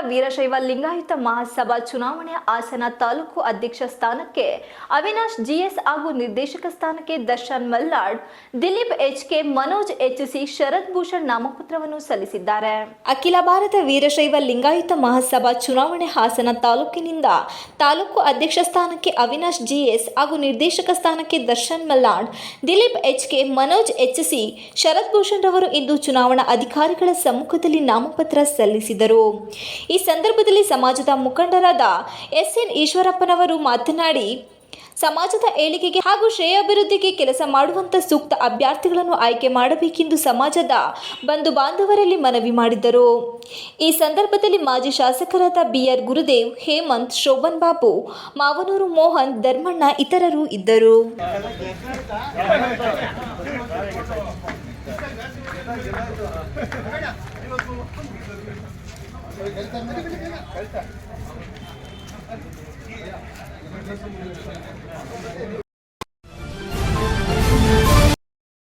ವೀರಶೈವ ಲಿಂಗಾಯತ ಮಹಾಸಭಾ ಚುನಾವಣೆ ಹಾಸನ ತಾಲೂಕು ಅಧ್ಯಕ್ಷ ಸ್ಥಾನಕ್ಕೆ ಅವಿನಾಶ್ ಜಿಎಸ್ ಹಾಗೂ ನಿರ್ದೇಶಕ ಸ್ಥಾನಕ್ಕೆ ದರ್ಶನ್ ಮಲ್ನಾಡ್, ದಿಲೀಪ್ ಎಚ್ಕೆ, ಮನೋಜ್ ಎಚ್ಸಿ, ಶರತ್ ಭೂಷಣ್ ನಾಮಪತ್ರವನ್ನು ಸಲ್ಲಿಸಿದ್ದಾರೆ. ಅಖಿಲ ಭಾರತ ವೀರಶೈವ ಲಿಂಗಾಯತ ಮಹಾಸಭಾ ಚುನಾವಣೆ ಹಾಸನ ತಾಲೂಕಿನಿಂದ ತಾಲೂಕು ಅಧ್ಯಕ್ಷ ಸ್ಥಾನಕ್ಕೆ ಅವಿನಾಶ್ ಜಿಎಸ್ ಹಾಗೂ ನಿರ್ದೇಶಕ ಸ್ಥಾನಕ್ಕೆ ದರ್ಶನ್ ಮಲ್ನಾಡ್, ದಿಲೀಪ್ ಎಚ್ಕೆ, ಮನೋಜ್ ಎಚ್ಸಿ, ಶರತ್ ಭೂಷಣ್ ರವರು ಇಂದು ಚುನಾವಣಾ ಅಧಿಕಾರಿಗಳ ಸಮ್ಮುಖದಲ್ಲಿ ನಾಮಪತ್ರ ಸಲ್ಲಿಸಿದರು. ಈ ಸಂದರ್ಭದಲ್ಲಿ ಸಮಾಜದ ಮುಖಂಡರಾದ ಎಸ್ಎನ್ ಈಶ್ವರಪ್ಪನವರು ಮಾತನಾಡಿ, ಸಮಾಜದ ಏಳಿಗೆಗೆ ಹಾಗೂ ಶ್ರೇಯಾಭಿವೃದ್ಧಿಗೆ ಕೆಲಸ ಮಾಡುವಂತ ಸೂಕ್ತ ಅಭ್ಯರ್ಥಿಗಳನ್ನು ಆಯ್ಕೆ ಮಾಡಬೇಕೆಂದು ಸಮಾಜದ ಬಂಧು ಬಾಂಧವರಲ್ಲಿ ಮನವಿ ಮಾಡಿದರು. ಈ ಸಂದರ್ಭದಲ್ಲಿ ಮಾಜಿ ಶಾಸಕರಾದ ಬಿಆರ್ ಗುರುದೇವ್, ಹೇಮಂತ್, ಶೋಭನ್ ಬಾಬು, ಮಾವನೂರು ಮೋಹನ್, ಧರ್ಮಣ್ಣ ಇತರರು ಇದ್ದರು.